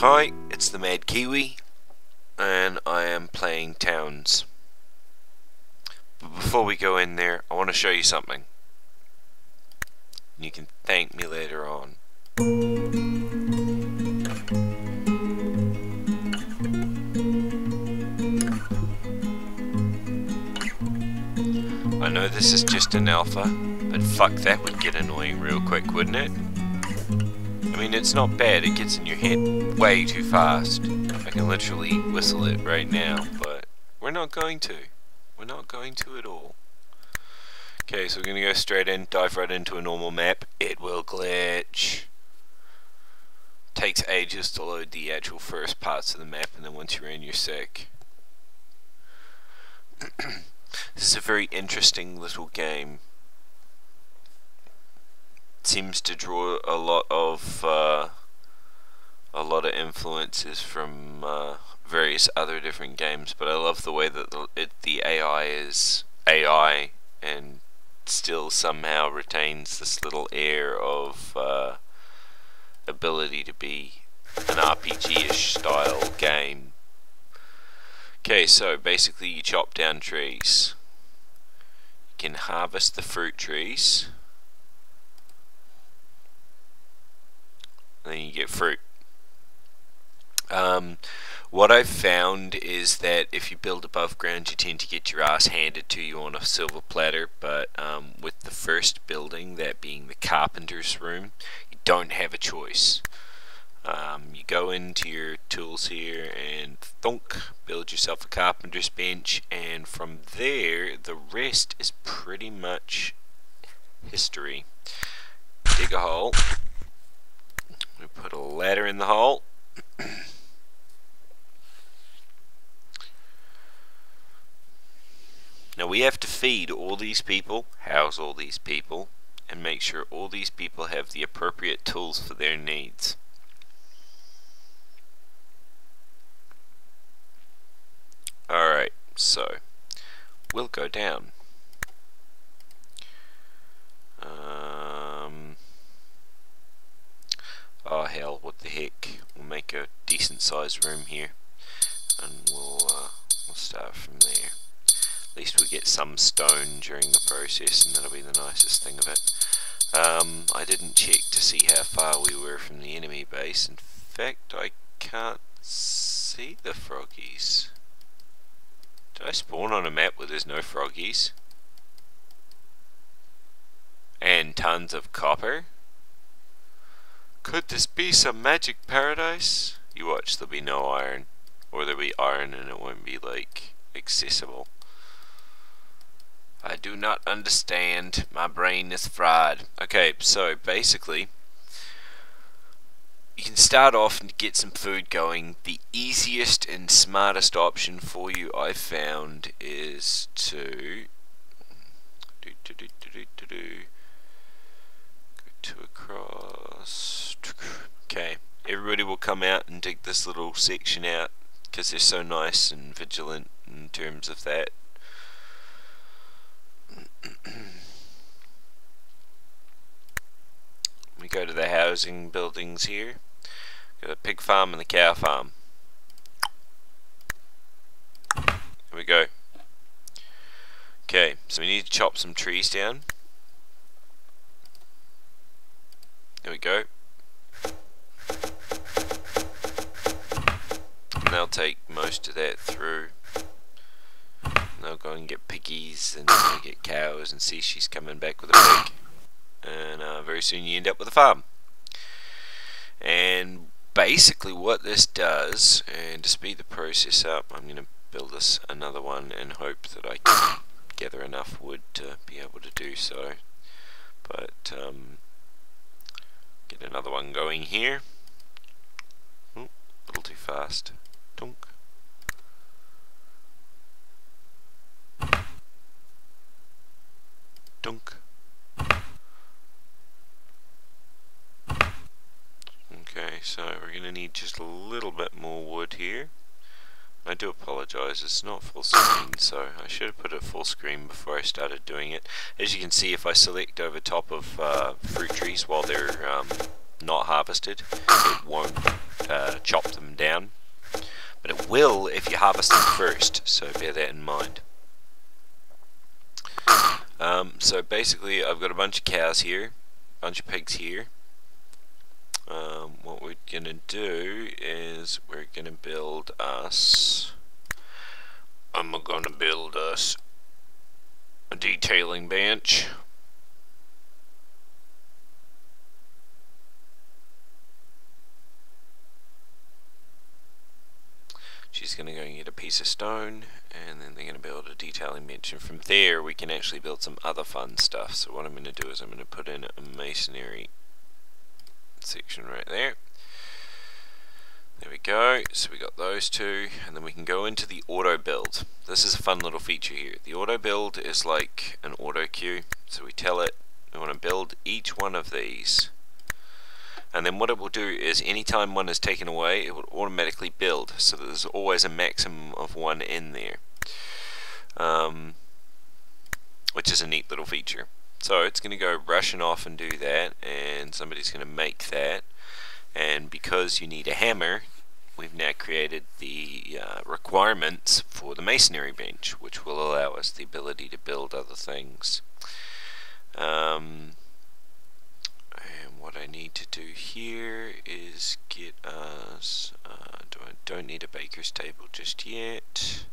Hi, it's the Madkiwi, and I am playing Towns. But before we go in there, I want to show you something. You can thank me later on. I know this is just an alpha, but fuck, that would get annoying real quick, wouldn't it? I mean, it's not bad, it gets in your head way too fast. I can literally whistle it right now, but we're not going to. We're not going to at all. Okay, so we're going to go straight in, dive right into a normal map. It will glitch. Takes ages to load the actual first parts of the map, and then once you're in, you're sick. This is a very interesting little game. It seems to draw a lot of influences from various other different games, but I love the way that the AI is AI and still somehow retains this little air of ability to be an RPG-ish style game. Okay, so basically you chop down trees. You can harvest the fruit trees, and then you get fruit. What I've found is that if you build above ground, you tend to get your ass handed to you on a silver platter, but with the first building, that being the carpenter's room, you don't have a choice. You go into your tools here and thunk, build yourself a carpenter's bench, and from there, the rest is pretty much history. Dig a hole. We put a ladder in the hole. Now we have to feed all these people, house all these people, and make sure all these people have the appropriate tools for their needs. Alright, so we'll go down. Oh hell, what the heck. We'll make a decent sized room here, and we'll start from there. At least we get some stone during the process, and that'll be the nicest thing of it. I didn't check to see how far we were from the enemy base. In fact, I can't see the froggies. Did I spawn on a map where there's no froggies? And tons of copper? Could this be some magic paradise? You watch, there'll be no iron. Or there'll be iron and it won't be, like, accessible. I do not understand. My brain is fried. Okay, so basically, you can start off and get some food going. The easiest and smartest option for you, I found, is to go to across. Okay, everybody will come out and dig this little section out because they're so nice and vigilant in terms of that. We go to the housing buildings here. Got the pig farm and the cow farm. Here we go. Okay, so we need to chop some trees down. There we go. And they'll take most of that through. And they'll go and get piggies, and they'll get cows, and see she's coming back with a pig. And very soon you end up with a farm. And basically what this does, and to speed the process up, I'm going to build this another one and hope that I can gather enough wood to be able to do so. But get another one going here. Ooh, a little too fast. Tunk. Dunk. Okay, so we're going to need just a little bit more wood here. I do apologise, it's not full screen, so I should have put it full screen before I started doing it. As you can see, if I select over top of fruit trees while they're not harvested, it won't chop them will if you harvest them first, so bear that in mind. So basically I've got a bunch of cows here, a bunch of pigs here. What we're going to do is we're going to build us a detailing bench. She's going to go and get a piece of stone, and then they're going to build a detailing bench, and from there we can actually build some other fun stuff. So what I'm going to do is I'm going to put in a masonry section right there. There we go. So we got those two, and then we can go into the auto build. This is a fun little feature here. The auto build is like an auto queue, so we tell it we want to build each one of these, and then what it will do is anytime one is taken away, it will automatically build, so that there's always a maximum of one in there, which is a neat little feature. So it's going to go rushing off and do that, and somebody's going to make that, and because you need a hammer, we've now created the requirements for the masonry bench, which will allow us the ability to build other things. And what I need to do here is get us, I don't need a baker's table just yet.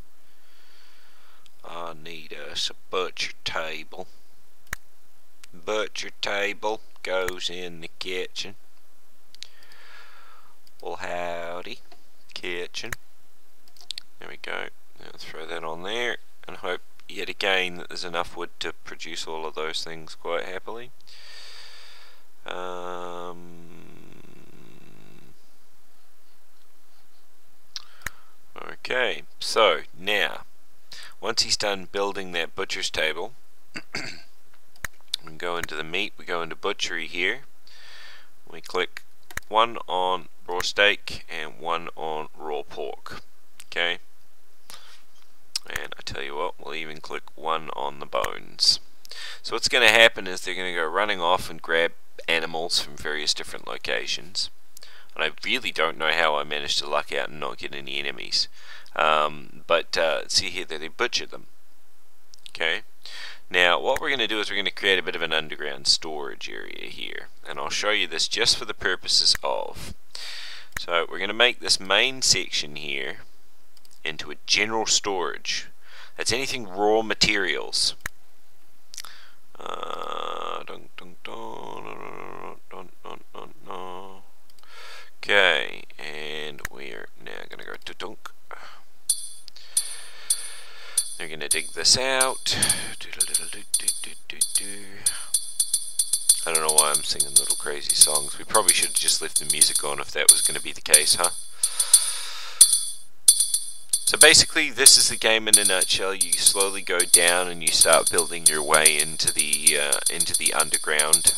I need us a butcher table. Butcher table goes in the kitchen. Well, howdy, kitchen. There we go. Now throw that on there, and hope yet again that there's enough wood to produce all of those things quite happily. Okay, so now once he's done building that butcher's table, we go into the meat, we go into butchery here, we click one on raw steak and one on raw pork. Okay, and I tell you what, we'll even click one on the bones. So what's going to happen is they're going to go running off and grab animals from various different locations, and I really don't know how I managed to luck out and not get any enemies, but see here that they butchered them. Okay, now what we're going to do is we're going to create a bit of an underground storage area here, and I'll show you this just for the purposes of, so we're going to make this main section here into a general storage. That's anything raw materials. Okay, and we're now going to go to dunk. They're going to dig this out. I don't know why I'm singing little crazy songs. We probably should have just left the music on if that was going to be the case, huh? So basically this is the game in a nutshell. You slowly go down and you start building your way into the underground,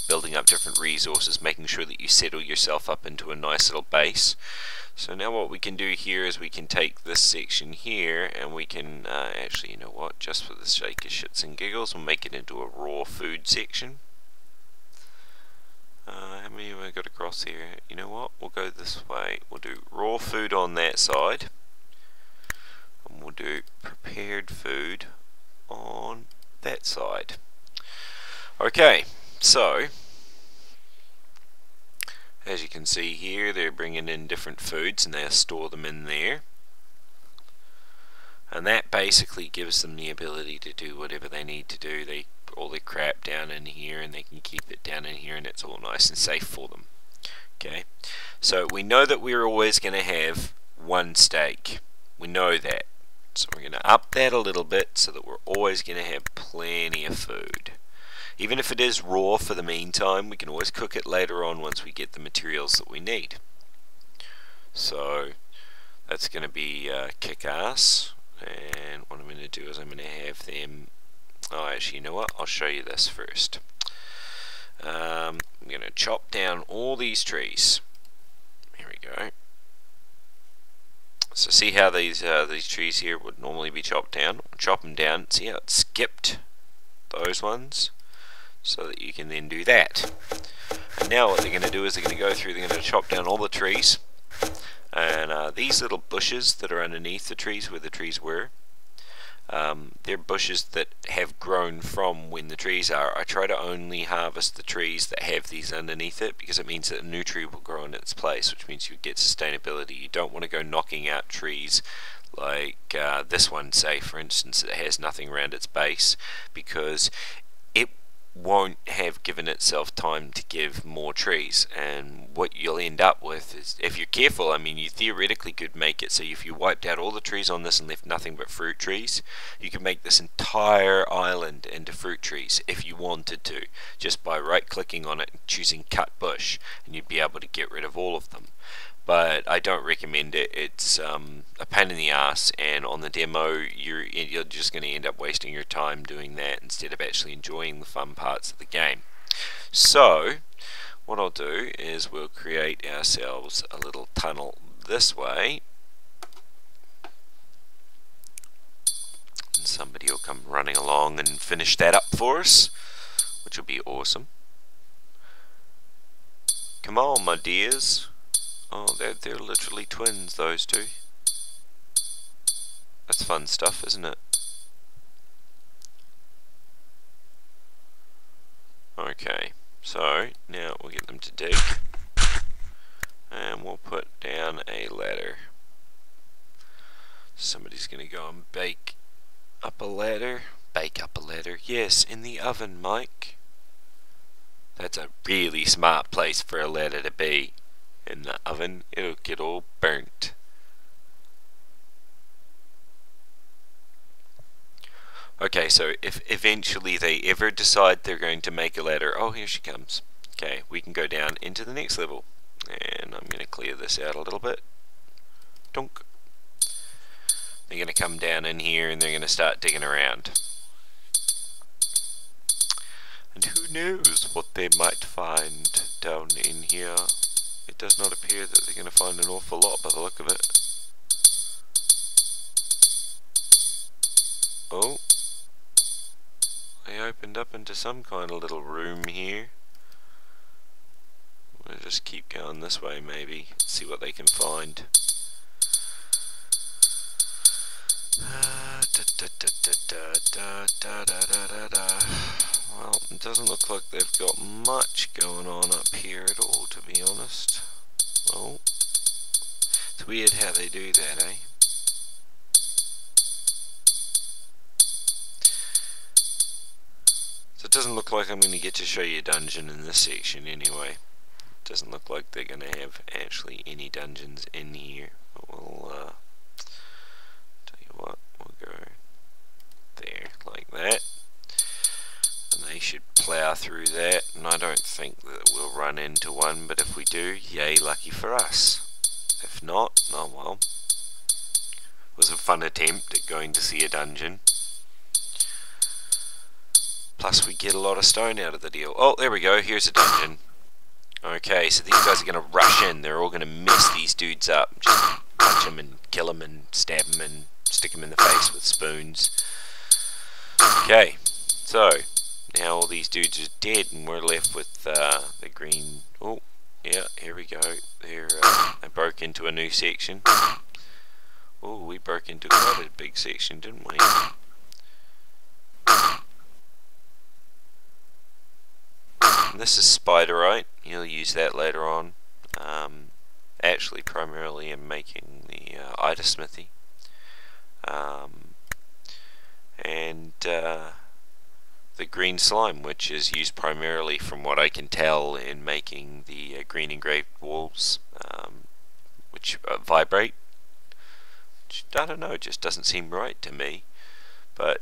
building up different resources, making sure that you settle yourself up into a nice little base. So now what we can do here is we can take this section here and we can actually, you know what, just for the sake of shits and giggles, we'll make it into a raw food section. How many have I got across here? You know what, we'll go this way. We'll do raw food on that side, and we'll do prepared food on that side. Okay, so as you can see here, they're bringing in different foods and they'll store them in there, and that basically gives them the ability to do whatever they need to do. They put all their crap down in here and they can keep it down in here, and it's all nice and safe for them. Okay, so we know that we're always going to have one steak. We know that, so we're going to up that a little bit so that we're always going to have plenty of food. Even if it is raw for the meantime, we can always cook it later on once we get the materials that we need. So that's going to be kick-ass. And what I'm going to do is I'm going to have them, oh actually you know what, I'll show you this first. I'm going to chop down all these trees. Here we go. So see how these trees here would normally be chopped down? I'll chop them down, see how it skipped those ones, so that you can then do that. And now what they're going to do is they're going to go through, they're going to chop down all the trees, And these little bushes that are underneath the trees where the trees were, they're bushes that have grown from when the trees are. I try to only harvest the trees that have these underneath it, because it means that a new tree will grow in its place, which means you get sustainability. You don't want to go knocking out trees like this one, say for instance, that has nothing around its base, because it won't have given itself time to give more trees, and what you'll end up with is, if you're careful, I mean, you theoretically could make it so if you wiped out all the trees on this and left nothing but fruit trees, you could make this entire island into fruit trees if you wanted to, just by right clicking on it and choosing cut bush, and you'd be able to get rid of all of them. But I don't recommend it. It's a pain in the ass, and on the demo you're just going to end up wasting your time doing that instead of actually enjoying the fun parts of the game. So what I'll do is we'll create ourselves a little tunnel this way, and somebody will come running along and finish that up for us, which will be awesome. Come on, my dears. Oh, they're literally twins, those two. That's fun stuff, isn't it? Okay, so now we'll get them to dig, and we'll put down a ladder. Somebody's gonna go and bake up a ladder. Bake up a ladder. Yes, in the oven, Mike. That's a really smart place for a ladder to be. In the oven, it'll get all burnt. Okay, so if eventually they ever decide they're going to make a ladder, oh, here she comes. Okay, we can go down into the next level, and I'm going to clear this out a little bit. Dunk. They're going to come down in here and they're going to start digging around. And who knows what they might find down in here. It does not appear that they're going to find an awful lot by the look of it. Oh, they opened up into some kind of little room here. We'll just keep going this way maybe, see what they can find. Well, it doesn't look like they've got much going on up here at all, to be honest. Oh, it's weird how they do that, eh? So it doesn't look like I'm going to get to show you a dungeon in this section anyway. It doesn't look like they're going to have actually any dungeons in here. But we'll, tell you what, we'll go there, like that. And they should plough through that, and I don't think that we'll run into one, but if we do, yay, lucky for us. If not, oh well. It was a fun attempt at going to see a dungeon. Plus we get a lot of stone out of the deal. Oh, there we go, here's a dungeon. Okay, so these guys are going to rush in. They're all going to mess these dudes up. Just punch them and kill them and stab them and stick them in the face with spoons. Okay, so now all these dudes are dead and we're left with the green. Oh, yeah, here we go. They broke into a new section. Oh, we broke into quite a big section, didn't we? And this is spiderite. You'll use that later on. Actually, primarily in making the ida smithy. And the green slime, which is used primarily, from what I can tell, in making the green engraved walls, which vibrate. Which, I don't know, just doesn't seem right to me. But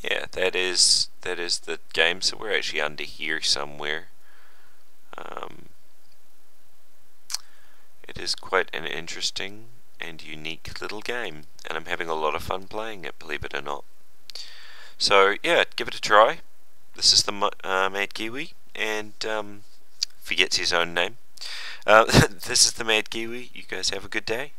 yeah, that is the game. So we're actually under here somewhere. It is quite an interesting and unique little game, and I'm having a lot of fun playing it, believe it or not. So yeah, give it a try. This is the Madkiwi, and forgets his own name. This is the Madkiwi. You guys have a good day.